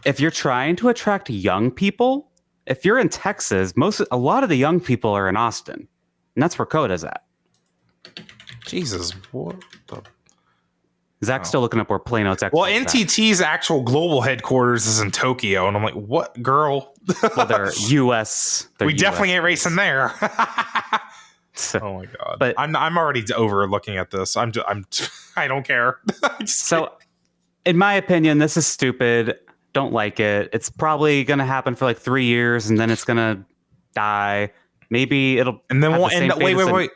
if you're trying to attract young people, if you're in Texas, a lot of the young people are in Austin, and that's where COTA's at. Jesus, what the? Zach's still looking up where Plano, Texas. Well, NTT's actual global headquarters is in Tokyo, and I'm like, what, girl? Well, they're U.S. We definitely ain't racing there. Oh my god! But I'm already over looking at this. I don't care. So, in my opinion, this is stupid. Don't like it. It's probably going to happen for like 3 years, and then it's going to die. Maybe it'll. And then we'll end up. Wait.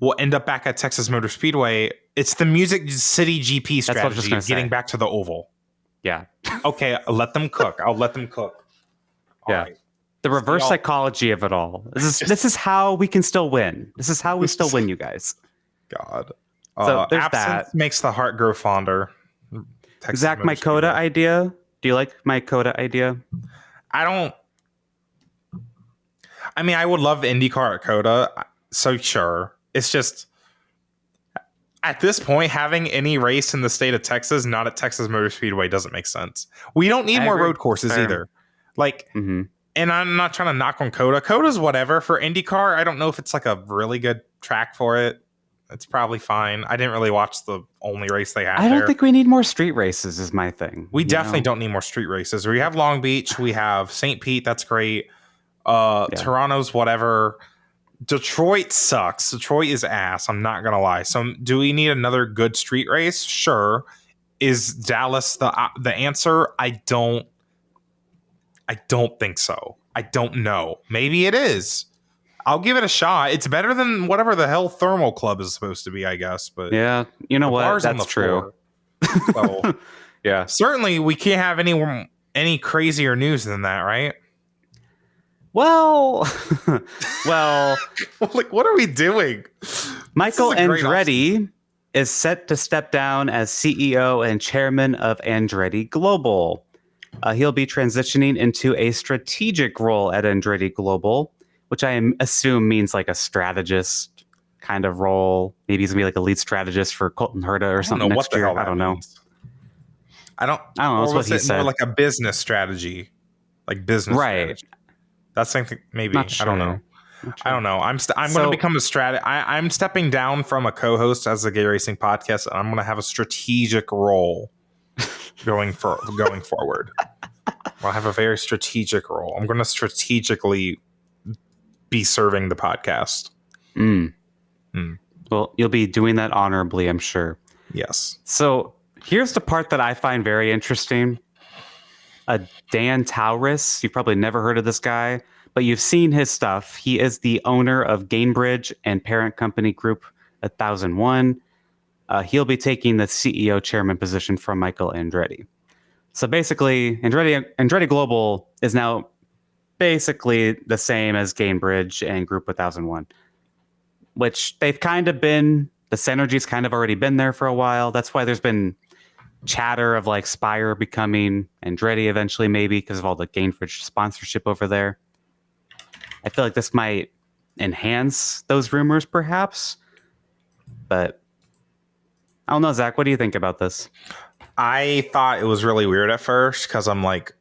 We'll end up back at Texas Motor Speedway. It's the Music City GP strategy of getting back to the oval. Yeah. Okay, let them cook. I'll let them cook. All right. The reverse psychology of it all. This is how we can still win. This is how we still win, you guys. God. So there's that. Makes the heart grow fonder. Texas Zach, my COTA idea. Do you like my COTA idea? I don't. I mean, I would love IndyCar at Coda. So sure. It's just at this point, having any race in the state of Texas, not at Texas Motor Speedway, doesn't make sense. We don't need I more agree. road courses Fair. either. Like, Mm-hmm. and I'm not trying to knock on Coda. Coda's whatever for IndyCar. I don't know if it's like a really good track for it. It's probably fine. I didn't really watch the only race they had I don't there. think we need more street races is my thing. We definitely don't need more street races. We have Long Beach. We have St. Pete. That's great. Toronto's whatever. Detroit sucks. Detroit is ass. I'm not gonna lie. So, do we need another good street race? Sure. Is Dallas the answer? I don't think so. I don't know. Maybe it is. I'll give it a shot. It's better than whatever the hell Thermal Club is supposed to be, I guess. But Yeah, you know what? That's true. So, yeah. certainly we can't have any crazier news than that, right? Well, well, like, what are we doing? Michael Andretti is set to step down as CEO and chairman of Andretti Global. He'll be transitioning into a strategic role at Andretti Global, which I assume means like a strategist kind of role. Maybe he's gonna be like a lead strategist for Colton Herta or something next year. I don't know. I don't know. That's what he said. More like a business strategy, like business. Right. Strategy. That's something maybe. Sure. I don't know. I don't know. I'm going to become a I'm stepping down from a co-host as the Gay Racing Podcast, and I'm going to have a strategic role going forward. I'll have a very strategic role. I'm going to strategically be serving the podcast. Well, you'll be doing that honorably, I'm sure. Yes. So here's the part that I find very interesting. Dan Taurus, you've probably never heard of this guy, but you've seen his stuff. He is the owner of Gainbridge and parent company Group 1001. He'll be taking the CEO chairman position from Michael Andretti. So basically, Andretti Global is now basically the same as Gainbridge and Group 1001, which they've kind of been. The synergy's kind of already been there for a while. That's why there's been chatter of like Spire becoming Andretti eventually, maybe because of all the Gainbridge sponsorship over there. I feel like this might enhance those rumors, perhaps. But I don't know, Zach. What do you think about this? I thought it was really weird at first because I'm like,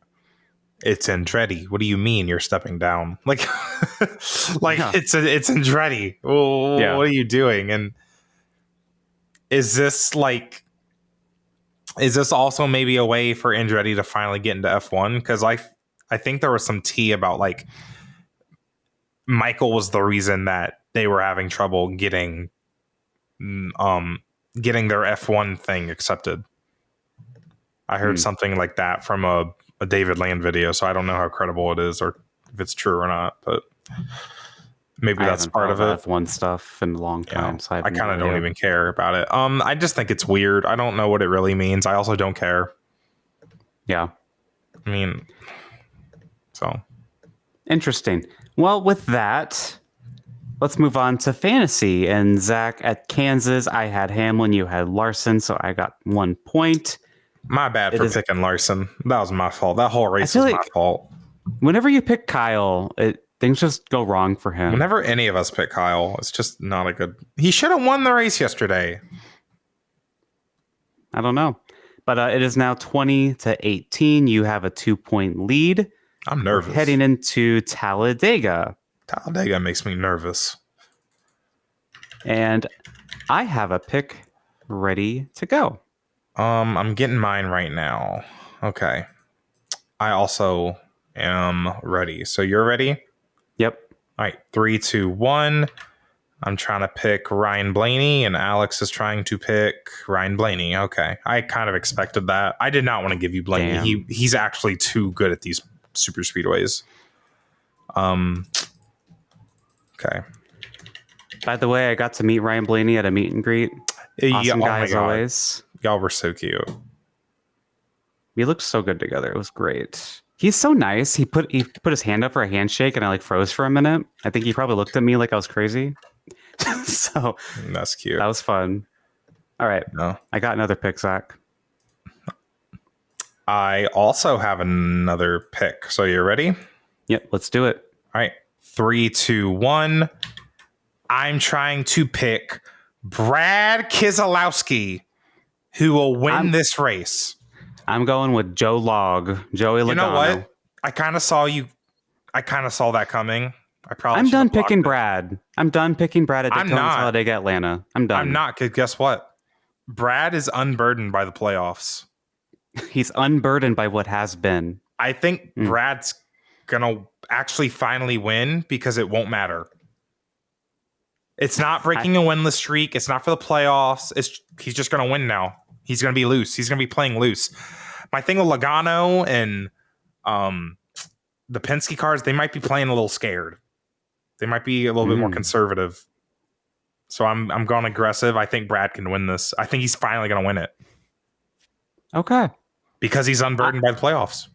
it's Andretti. What do you mean you're stepping down? Like, it's Andretti. Well, what are you doing? And is this also maybe a way for Andretti to finally get into F1? Because I think there was some tea about like Michael was the reason that they were having trouble getting their F1 thing accepted. I heard something like that from a David Land video, so I don't know how credible it is or if it's true or not, but maybe that's part of it. F1 stuff in a long time. So I kind of don't even care about it. I just think it's weird. I don't know what it really means. I also don't care. Yeah. I mean, so. Interesting. Well, with that, let's move on to fantasy. And Zach, at Kansas, I had Hamlin, you had Larson, so I got 1 point. My bad for picking Larson. That was my fault. That whole race was my fault. Whenever you pick Kyle, things just go wrong for him. Whenever any of us pick Kyle, it's just not a good... He should have won the race yesterday. I don't know. But it is now 20-18. You have a 2-point lead. I'm nervous. We're heading into Talladega. Talladega makes me nervous. And I have a pick ready to go. I'm getting mine right now. Okay. I also am ready. So you're ready? Yep. All right. 3, 2, 1. I'm trying to pick Ryan Blaney, and Alex is trying to pick Ryan Blaney. Okay. I kind of expected that. I did not want to give you Blaney. Damn. He's actually too good at these super speedways. Okay. By the way, I got to meet Ryan Blaney at a meet and greet. Awesome guy as always. Y'all were so cute. We looked so good together. It was great. He's so nice. He put his hand up for a handshake, and I like froze for a minute. I think he probably looked at me like I was crazy. So that's cute. That was fun. All right. No. I got another pick, Zach. I also have another pick. So you're ready? Yep. Let's do it. All right. 3, 2, 1. I'm trying to pick Brad Keselowski, who will win this race. I'm going with Joey Logano. You know what? I kind of saw that coming. I'm done picking Brad. I'm done picking Brad at Daytona, Talladega, Atlanta. I'm done. I'm not, because guess what? Brad is unburdened by the playoffs. He's unburdened by what has been. I think Brad's going to actually finally win because it won't matter. It's not breaking a winless streak. It's not for the playoffs. He's just going to win now. He's going to be loose. He's going to be playing loose. My thing with Logano and the Penske cars, they might be playing a little scared. They might be a little bit more conservative. So I'm going aggressive. I think Brad can win this. I think he's finally going to win it. Okay. Because he's unburdened by the playoffs.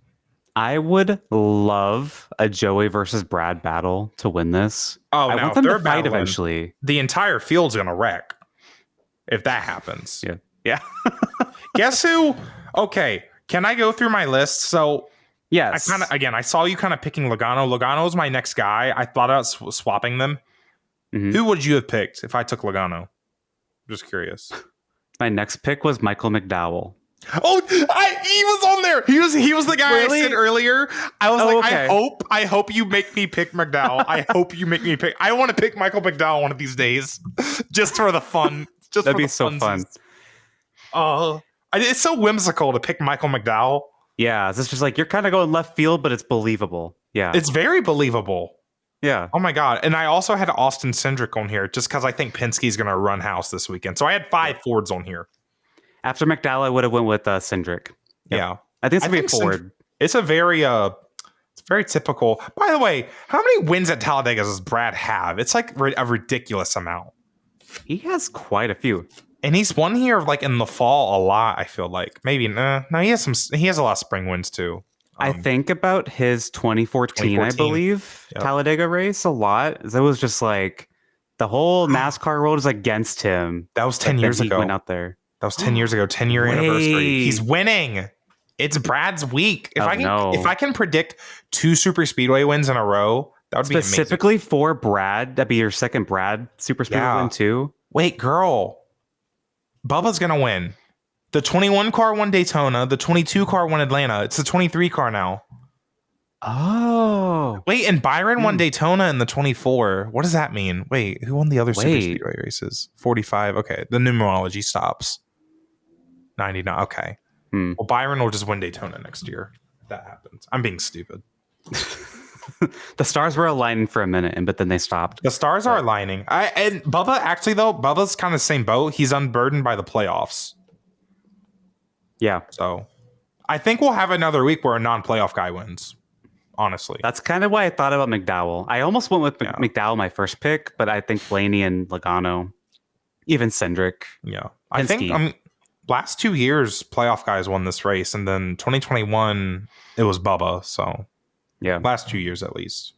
I would love a Joey versus Brad battle to win this. Oh, I want them to fight eventually. The entire field's going to wreck if that happens. Yeah. Guess who? Okay. Can I go through my list? So, yes. I saw you kind of picking Logano. Logano is my next guy. I thought about swapping them. Mm-hmm. Who would you have picked if I took Logano? Just curious. My next pick was Michael McDowell. Oh, he was on there. He was the guy I said earlier. I was okay. I hope you make me pick McDowell. I hope you make me pick. I want to pick Michael McDowell one of these days, just for the fun. That'd be so fun. It's so whimsical to pick Michael McDowell. Yeah, it's just like you're kind of going left field, but it's believable. Yeah, it's very believable. Yeah. Oh my god! And I also had Austin Cindric on here just because I think Penske's going to run house this weekend. So I had 5 Fords on here. After McDowell, I would have went with Cindric. Yep. Yeah, I think it's gonna be a Ford. It's very typical. By the way, how many wins at Talladega does Brad have? It's like a ridiculous amount. He has quite a few, and he's won here like in the fall a lot. I feel like maybe no. He has some. He has a lot of spring wins too. I think about his 2014 I believe, Talladega race a lot. That was just like the whole NASCAR world is against him. That was 10 years ago. He went out there. That was 10 years ago, 10-year anniversary. He's winning. It's Brad's week. If I can predict 2 super speedway wins in a row, that would be amazing. Specifically for Brad, that'd be your second Brad super speedway win too. Wait, girl. Bubba's going to win. The 21 car won Daytona, the 22 car won Atlanta. It's the 23 car now. Oh. Wait, and Byron won Daytona in the 24. What does that mean? Wait, who won the other super speedway races? 45. Okay, the numerology stops. 99. Okay. Well, Byron will just win Daytona next year if that happens. I'm being stupid. The stars were aligning for a minute, but then they stopped. The stars are aligning. And Bubba, actually, though, Bubba's kind of the same boat. He's unburdened by the playoffs. Yeah. So I think we'll have another week where a non-playoff guy wins. Honestly. That's kind of why I thought about McDowell. I almost went with McDowell my first pick, but I think Blaney and Logano, even Cindric. Yeah. I think last 2 years, playoff guys won this race, and then 2021, it was Bubba. So, yeah, last 2 years at least.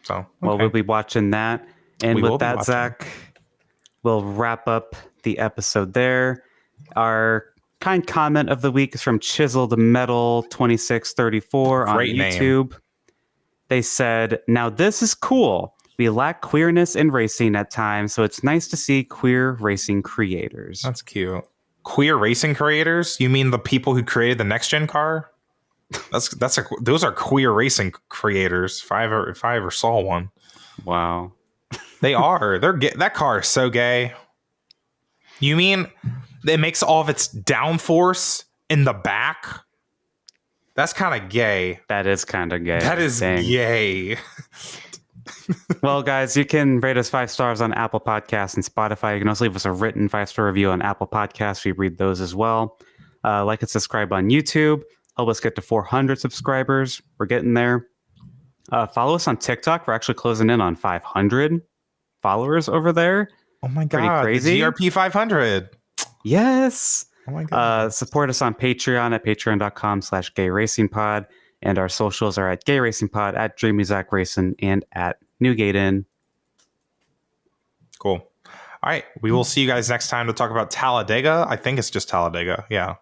So, okay. Well, we'll be watching that. And with that, Zach, we'll wrap up the episode there. Our kind comment of the week is from Chiseled Metal 2634 on YouTube. They said, "Now this is cool. We lack queerness in racing at times, so it's nice to see queer racing creators." That's cute. Queer racing creators? You mean the people who created the next gen car? Those are queer racing creators. If I ever saw one. Wow. They are. They're gay. That car is so gay. You mean it makes all of its downforce in the back? That's kind of gay. That is kind of gay. That is gay. Well, guys, you can rate us 5 stars on Apple Podcasts and Spotify. You can also leave us a written 5-star review on Apple Podcasts. We read those as well. Like and subscribe on YouTube. Help us get to 400 subscribers. We're getting there. Follow us on TikTok. We're actually closing in on 500 followers over there. Oh my God. Pretty crazy. The GRP 500. Yes. Oh my God. Support us on Patreon at patreon.com/gayracingpod. And our socials are at gayracingpod, at Zack Racing, and at Newgaten. Cool. All right. We will see you guys next time to talk about Talladega. I think it's just Talladega. Yeah.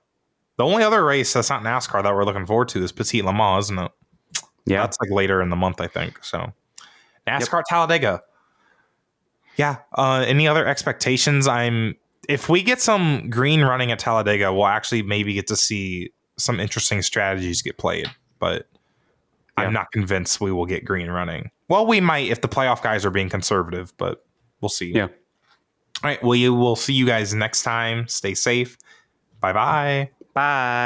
The only other race that's not NASCAR that we're looking forward to is Petit Le Mans, isn't it? Yeah. That's like later in the month, I think. So NASCAR at Talladega. Yeah. Any other expectations? If we get some green running at Talladega, we'll actually maybe get to see some interesting strategies get played. But I'm not convinced we will get green running. Well, we might if the playoff guys are being conservative, but we'll see. Yeah. All right. Well, we'll see you guys next time. Stay safe. Bye-bye. Bye.